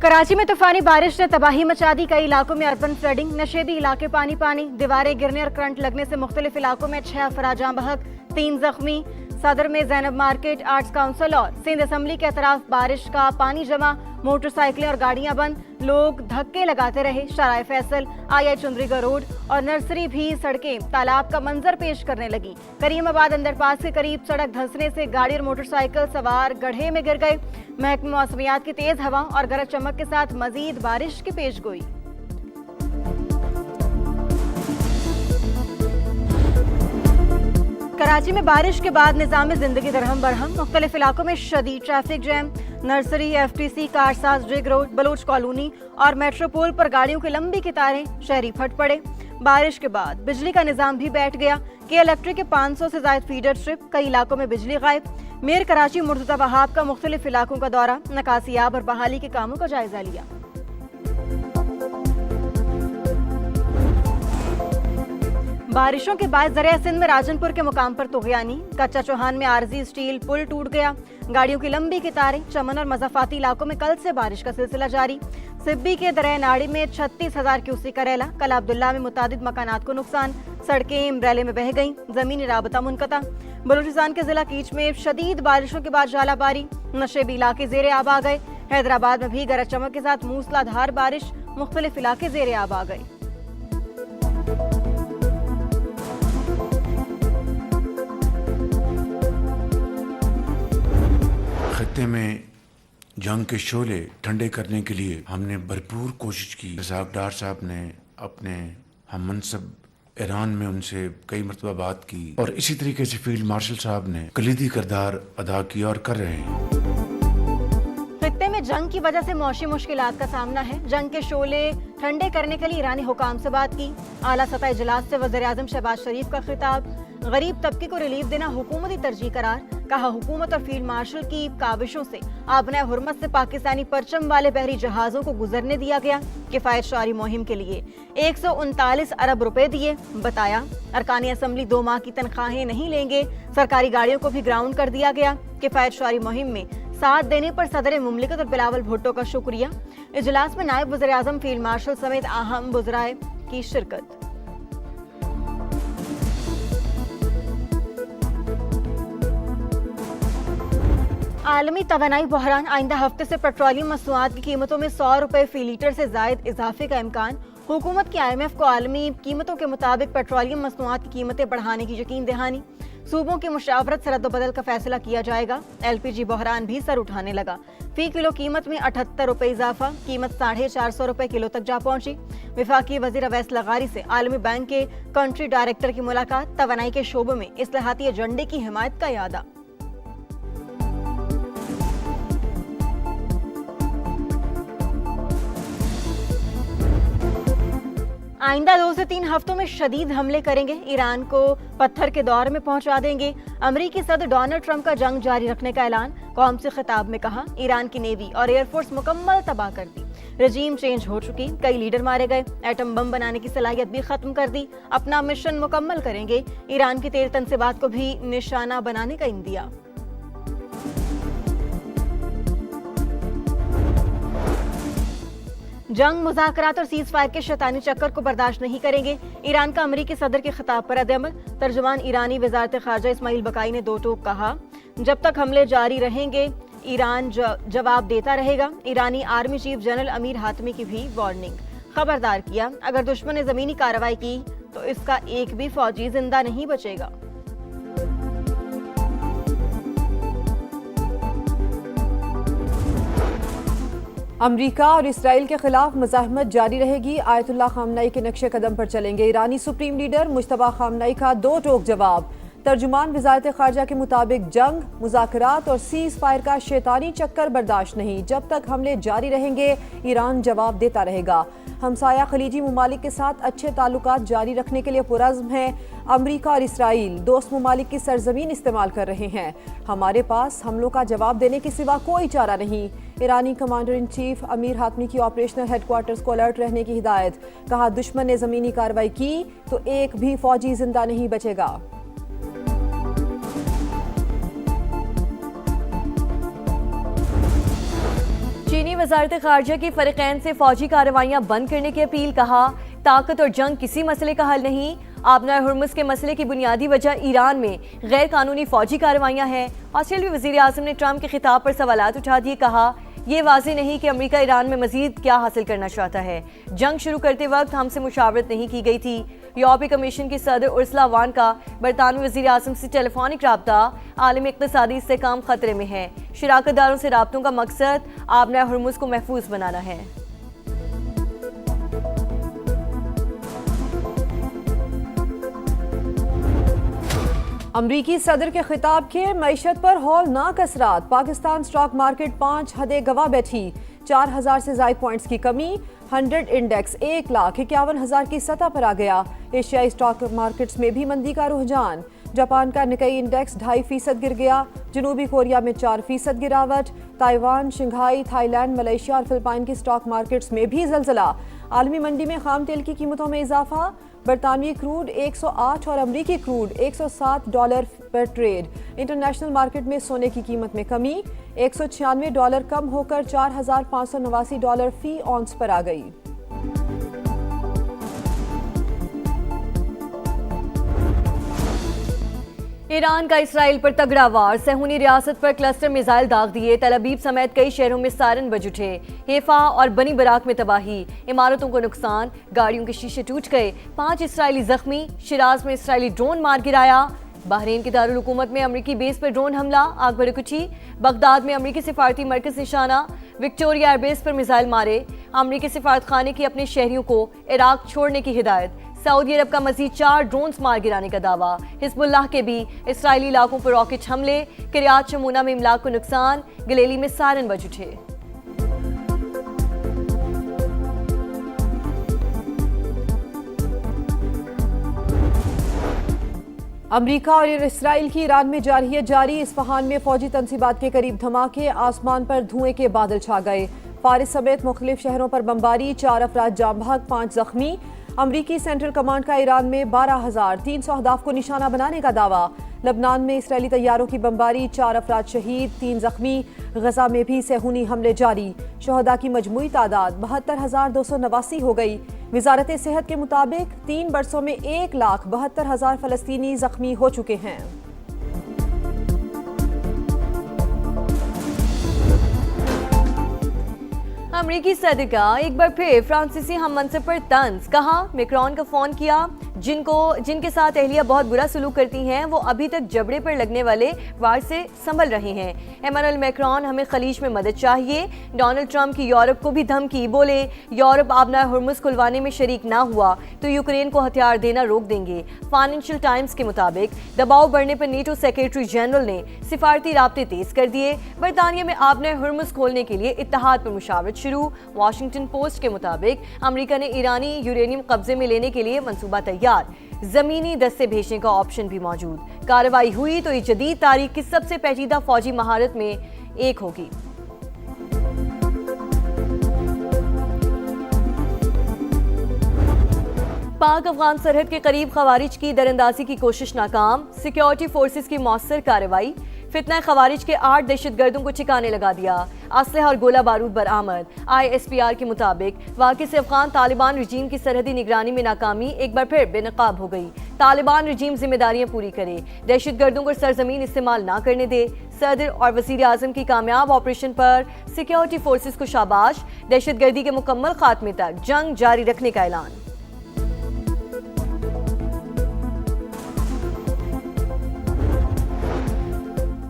कराची में तूफानी बारिश ने तबाही मचा दी। कई इलाकों में अर्बन फ्लडिंग, नशेबी इलाके पानी पानी, दीवारें गिरने और करंट लगने से मुख्तलिफ इलाकों में 6 अफराद जाँ बहक, 3 जख्मी। सदर में जैनब मार्केट, आर्ट्स काउंसिल और सिंध असम्बली के अतराफ बारिश का पानी जमा, मोटरसाइकिलें और गाड़ियां बंद, लोग धक्के लगाते रहे। शराय फैसल, आई चुंदरीगढ़ रोड और नर्सरी भी सड़कें तालाब का मंजर पेश करने लगी। करीमाबाद अंडरपास के करीब सड़क धंसने से गाड़ी और मोटरसाइकिल सवार गड्ढे में गिर गए। महकमे मौसमियात की तेज हवा और गरज चमक के साथ मजीद बारिश की पेशगोई। कराची में बारिश के बाद निज़ाम जिंदगी दरहम बरहम, मुख्तलिफ इलाकों में शदीद traffic jam. Nursery, FTC, Karsaz, रिग रोड, बलोच कॉलोनी और मेट्रोपोल पर गाड़ियों की लंबी कतारें, शहरी फट पड़े। बारिश के बाद बिजली का निजाम भी बैठ गया। के इलेक्ट्रिक के 500 से ज्यादा फीडर स्ट्रिप, कई इलाकों में बिजली गायब। मेयर कराची मुर्तजा वहाब का मुख्तलिफ इलाकों का दौरा, नकासियाब और बहाली के कामों का जायजा लिया। बारिशों के बाद ज़रिया सिंध में राजनपुर के मुकाम पर तुग़यानी, कच्चा चौहान में आरजी स्टील पुल टूट गया। गाड़ियों की लंबी कतारें, चमन और मज़ाफ़ाती इलाकों में कल से बारिश का सिलसिला जारी। सिब्बी के दरिया नाड़ी में 36,000 क्यूसेक का रेला। कल अब्दुल्ला में मुतादिद मकानात को नुकसान, सड़कें इम्ब्रेले में बह गईं, ज़मीनी राबता मुनक़ता। बलूचिस्तान के जिला कीच में शदीद बारिशों के बाद जालाबारी, नशेबी इलाके ज़ेरे आब आ गए। हैदराबाद में भी गरज चमक के साथ मूसलाधार बारिश, मुख्तलिफ इलाके ज़ेरे आब आ गए। खत्ते में जंग के शोले ठंडे करने के लिए हमने भरपूर कोशिश की। रज़ाक डार साहब ने अपने हम मनसब ईरान में उनसे कई मरतबा बात की और इसी तरीके से फील्ड मार्शल साहब ने कलीदी किरदार अदा किया और कर रहे हैं। खत्ते में जंग की वजह से मौशी मुश्किलात का सामना है। जंग के शोले ठंडे करने के लिए ईरानी हुकाम से बात की। आला सतह इजलास से वज़ीर आज़म शहबाज शरीफ का खिताब। गरीब तबके को रिलीफ देना हुकूमती तरजीह करार। कहा, हुकूमत और फील्ड मार्शल की काविशों से आबना हुर्मत से पाकिस्तानी परचम वाले बहरी जहाजों को गुजरने दिया गया। किफायत शारी मुहिम के लिए 139 अरब रुपए दिए। बताया, अरकानी असम्बली 2 माह की तनख्वाहें नहीं लेंगे। सरकारी गाड़ियों को भी ग्राउंड कर दिया गया। किफायत शारी मुहिम में साथ देने पर सदर मुमलिकत और बिलावल भुट्टो का शुक्रिया। इजलास में नायब वज़ीर आज़म, फील्ड मार्शल समेत अहम वज़राए की शिरकत। आलमी तवानाई बहरान, आइंदा हफ्ते से पेट्रोलियम मसनूआत की कीमतों में 100 रुपए फी लीटर से जायद इजाफे का इम्कान। हुकूमत की IMF को आलमी कीमतों के मुताबिक पेट्रोलियम मसनूआत की कीमतें बढ़ाने की यकीन दहानी। सूबों की मुशावरत से रद्द-बदल का फैसला किया जाएगा। LPG बहरान भी सर उठाने लगा। फी किलो कीमत में 78 रुपए इजाफा, कीमत 450 रुपए किलो तक जा पहुंची। विफाकी वजीर अवैस लगारी से आलमी बैंक के कंट्री डायरेक्टर की मुलाकात। तवानाई के शोबे में इस्लाहाती एजेंडे की हिमायत का यादा। आइंदा 2 से 3 हफ्तों में शदीद हमले करेंगे। ईरान को पत्थर के दौर में पहुंचा देंगे। अमेरिकी सदर डोनाल्ड ट्रंप का जंग जारी रखने का ऐलान। कौम से खिताब में कहा, ईरान की नेवी और एयरफोर्स मुकम्मल तबाह कर दी। रजीम चेंज हो चुकी, कई लीडर मारे गए। एटम बम बनाने की सलाहियत भी खत्म कर दी। अपना मिशन मुकम्मल करेंगे। ईरान की तेल तनसीबात को भी निशाना बनाने का इंदिया। जंग, मुज़ाकरात और सीज फायर के शैतानी चक्कर को बर्दाश्त नहीं करेंगे। ईरान का अमेरिकी सदर के खिताब पर रद्द-ए-अमल। तर्जुमान ईरानी वज़ारत ख़ारजा इस्माइल बकाई ने 2 टोक कहा, जब तक हमले जारी रहेंगे ईरान जवाब देता रहेगा। ईरानी army chief general Amir Hatami की भी वार्निंग। खबरदार किया, अगर दुश्मन ने ज़मीनी कार्रवाई की तो इसका एक भी फौजी जिंदा नहीं बचेगा। अमरीका और इसराइल के खिलाफ मुज़ाहमत जारी रहेगी। आयतुल्लाह खामनाई के नक्शे कदम पर चलेंगे। ईरानी सुप्रीम लीडर मुश्तबा खामनाई का 2 टोक जवाब। तर्जुमान वज़ारत ख़ारजा के मुताबिक जंग, मुज़ाकरात और सीज फायर का शैतानी चक्कर बर्दाश्त नहीं। जब तक हमले जारी रहेंगे ईरान जवाब देता रहेगा। हमसाया खलीजी ममालिक के साथ अच्छे ताल्लुकात जारी रखने के लिए पुरज़्म है। अमरीका और इसराइल दोस्त ममालिक की सरजमीन इस्तेमाल कर रहे हैं। हमारे पास हमलों का जवाब देने के सिवा कोई चारा नहीं। ईरानी कमांडर इन चीफ अमीर हातमी की ऑपरेशनल हेडक्वार्टर्स को अलर्ट रहने की हिदायत। कहा, दुश्मन ने ज़मीनी कार्रवाई की तो एक भी फौजी जिंदा नहीं बचेगा। वजारत खारजा की फरीकैन से फौजी कार्रवाइयां बंद करने की अपील। कहा, ताकत और जंग किसी मसले का हल नहीं। आबना हुर्मुज़ के मसले की बुनियादी वजह ईरान में गैर कानूनी फौजी कार्रवाइयां हैं। ऑस्ट्रेलियाई वज़ीर आज़म ने ट्रंप के खिताब पर सवालात उठा दिए। कहा, ये वाज़ेह नहीं कि अमेरिका ईरान में मजीद क्या हासिल करना चाहता है। जंग शुरू करते वक्त हमसे मुशावरत नहीं की गई थी। यूरोपीय कमीशन की सदर उर्सुला वॉन का बरतानवी वज़ीर आज़म से टेलीफोनिक राब्ता आलमी इक़्तिसादी इस्तेहकाम खतरे में है। शराकतदारों से राब्तों का मकसद आबना हुर्मुज़ को महफूज बनाना है। अमरीकी सदर के खिताब के मईशत पर हौलनाक असरात। पाकिस्तान स्टॉक मार्केट 5 हदें गवा बैठी। 4000 से ज्यादा पॉइंट्स की कमी। 100 इंडेक्स 1,51,000 की सतह पर आ गया। एशियाई स्टॉक मार्केट्स में भी मंदी का रुझान। जापान का निकाई इंडेक्स 2.5% गिर गया। जनूबी कोरिया में 4% गिरावट। ताइवान, शंघाई, थाईलैंड, मलेशिया और फिलिपाइन की स्टॉक मार्केट्स में भी जलजला। आलमी मंडी में खाम तेल की कीमतों में इजाफा। बरतानवी क्रूड 108 और अमरीकी क्रूड $107 पर ट्रेड। इंटरनेशनल मार्केट में सोने की कीमत में कमी। $196 कम होकर $4,589 फी ऑन्स पर आ गई। ईरान का इसराइल पर तगड़ा वार। सहूनी रियासत पर क्लस्टर मिसाइल दाग दिए। तल अबीब समेत कई शहरों में सायरन बज उठे। हेफा और बनी बराक में तबाही। इमारतों को नुकसान। गाड़ियों के शीशे टूट गए। 5 इसराइली जख्मी। शिराज में इसराइली ड्रोन मार गिराया। बहरीन की दारुल हुकूमत में अमरीकी बेस पर ड्रोन हमला, आग भड़कुची। बगदाद में अमरीकी सिफारती मरकज निशाना। विक्टोरिया एयरबेस पर मिसाइल मारे। अमरीकी सिफारत खाने की अपने शहरियों को इराक छोड़ने की हिदायत। सऊदी अरब का मजीद 4 ड्रोन्स मार गिराने का दावा। हिजबुल्लाह के भी इसराइली इलाकों पर रॉकेट हमले। किरियात शमूना में इमलाक को नुकसान। गलेली में सायरन बज उठे। अमरीका और इसराइल की ईरान में जारहियत जारी। इस्फहान में फौजी तनसीबात के करीब धमाके। आसमान पर धुएं के बादल छा गए। फारिस समेत मुख्तलिफ शहरों पर बमबारी। 4 अफराद जाम बहक, 5 जख्मी। अमरीकी सेंट्रल कमांड का ईरान में 12,300 अहदाफ को निशाना बनाने का दावा। लबनान में इसराइली तैयारों की बमबारी। 4 अफराद शहीद, 3 जख्मी। गजा में भी सहूनी हमले जारी। शहदा की मजमूई तादाद 72,289 हो गई। वजारत सेहत के मुताबिक 3 बरसों में 1,72,000 फलस्तीनी जख्मी हो चुके हैं। अमरीकी सदर का एक बार फिर फ्रांसीसी हम मनसब पर तंज। कहा, मैक्रोन का फोन किया। जिनके साथ एहलिया बहुत बुरा सलूक करती हैं वो अभी तक जबड़े पर लगने वाले वार से संभल रहे हैं। एमानुएल मैक्रोन, हमें खलीज में मदद चाहिए। डोनाल्ड ट्रंप की यूरोप को भी धमकी। बोले, यूरोप आबना हुर्मुज़ खुलवाने में शरीक ना हुआ तो यूक्रेन को हथियार देना रोक देंगे। फाइनेंशियल टाइम्स के मुताबिक दबाव बढ़ने पर नेटो सेक्रेटरी जनरल ने सिफारती राब्ते तेज कर दिए। बरतानिया में आबना हुर्मुज़ खोलने के लिए इत्तेहाद पर मुशावरत शुरू। वाशिंगटन पोस्ट के मुताबिक अमेरिका ने ईरानी यूरेनियम कब्जे में लेने के लिए मंसूबा तैयार। जमीनी दस्ते भेजने का ऑप्शन भी मौजूद। कार्रवाई हुई तो ये जदीद तारीख की सबसे पेचीदा फौजी महारत में एक होगी। पाक अफगान सरहद के करीब खवारिज की दरअंदाजी की कोशिश नाकाम। सिक्योरिटी फोर्सेस की मौसर कार्रवाई। फितना खवारिज के 8 दहशतगर्दों को ठिकाने लगा दिया। असलहा और गोला बारूद बरामद। ISPR के मुताबिक वाक़ई से अफगान तालिबान रजीम की सरहदी निगरानी में नाकामी एक बार फिर बेनकाब हो गई। तालिबान रजीम जिम्मेदारियां पूरी करे, दहशतगर्दों को सरजमीन इस्तेमाल ना करने दे। सदर और वज़ीर आज़म की कामयाब ऑपरेशन पर सिक्योरिटी फोर्सेस को शाबाश। दहशतगर्दी के मुकम्मल खात्मे तक जंग जारी रखने का ऐलान।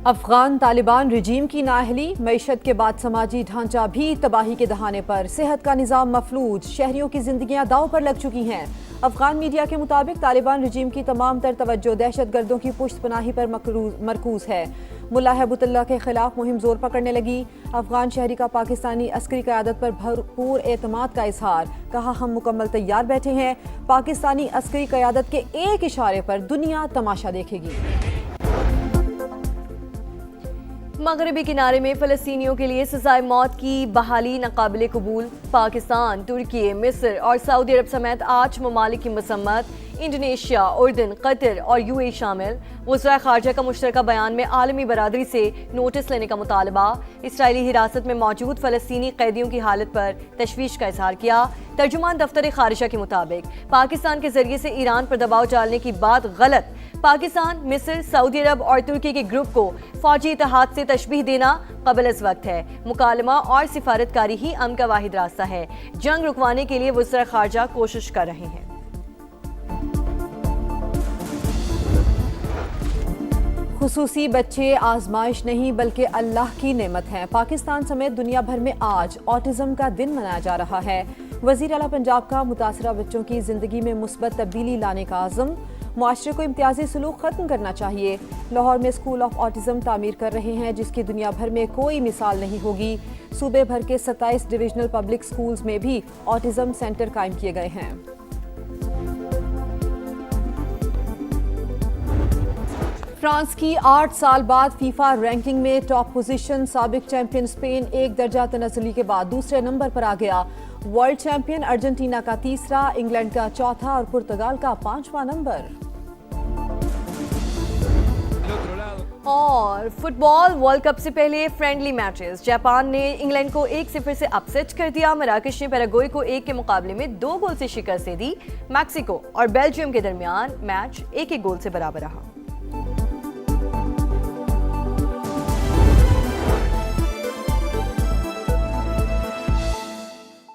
अफगान तालिबान रिजीम की नाअहली। मईशत के बाद समाजी ढांचा भी तबाही के दहाने पर। सेहत का निज़ाम मफलूज। शहरियों की जिंदगियां दांव पर लग चुकी हैं। अफगान मीडिया के मुताबिक तालिबान रिजीम की तमाम तर तवज्जो दहशतगर्दों की पुश्त पनाही पर मरकूज है। मुल्ला हैबतुल्लाह के खिलाफ मुहिम जोर पकड़ने लगी। अफगान शहरी का पाकिस्तानी अस्करी क़यादत पर भरपूर एतमाद का इजहार। कहा, हम मुकम्मल तैयार बैठे हैं। पाकिस्तानी अस्करी क़यादत के एक इशारे पर दुनिया तमाशा देखेगी। मगरबी किनारे में फ़लस्तीनियों के लिए सज़ाए मौत की बहाली नाकाबिले कबूल। पाकिस्तान, तुर्की, मिस्र और सऊदी अरब समेत 8 ममालिक की मसम्मत। इंडोनेशिया, उर्दन, कतर और यूएई शामिल। वज़राए ख़ारजा का मुश्तरका बयान में आलमी बरादरी से नोटिस लेने का मुतालबा। इसराइली हिरासत में मौजूद फ़लस्तीनी कैदियों की हालत पर तशवीश का इजहार किया। तर्जुमान दफ्तर ख़ारिजा के मुताबिक पाकिस्तान के जरिए से ईरान पर दबाव डालने की बात गलत। पाकिस्तान, मिस्र, सऊदी अरब और तुर्की के ग्रुप को फौजी इत्तेहाद से तशबीह देना क़बल वक्त है। मुकालमा और सिफारतकारी ही अमन का वाहिद रास्ता है। जंग रुकवाने के लिए वज़राए ख़ारजा कोशिश कर रहे हैं। खुसूसी बच्चे आजमाइश नहीं बल्कि अल्लाह की नेमत हैं। पाकिस्तान समेत दुनिया भर में आज ऑटिज़म का दिन मनाया जा रहा है। वज़ीर आला पंजाब का मुतासरा बच्चों की ज़िंदगी में मुस्बत तब्दीली लाने का आज़म। मुआशरे को इम्तियाजी सलूक ख़त्म करना चाहिए। लाहौर में स्कूल ऑफ ऑटिज़म तामीर कर रहे हैं जिसकी दुनिया भर में कोई मिसाल नहीं होगी। सूबे भर के 27 डिविजनल पब्लिक स्कूल्स में भी ऑटिज़म सेंटर कायम किए गए हैं। फ्रांस की 8 साल बाद फीफा रैंकिंग में टॉप पोजीशन। साबिक चैंपियन स्पेन एक दर्जा तनज़्ज़ुली के बाद दूसरे नंबर पर आ गया। वर्ल्ड चैंपियन अर्जेंटीना का तीसरा, इंग्लैंड का चौथा और पुर्तगाल का 5वां नंबर। और फुटबॉल वर्ल्ड कप से पहले फ्रेंडली मैचेस। जापान ने इंग्लैंड को 1-0 से अपसेट कर दिया। मराकश ने पैराग्वे को 1 के मुकाबले में 2 गोल से शिकस्त दे दी। मैक्सिको और बेल्जियम के दरमियान मैच 1-1 गोल से बराबर रहा।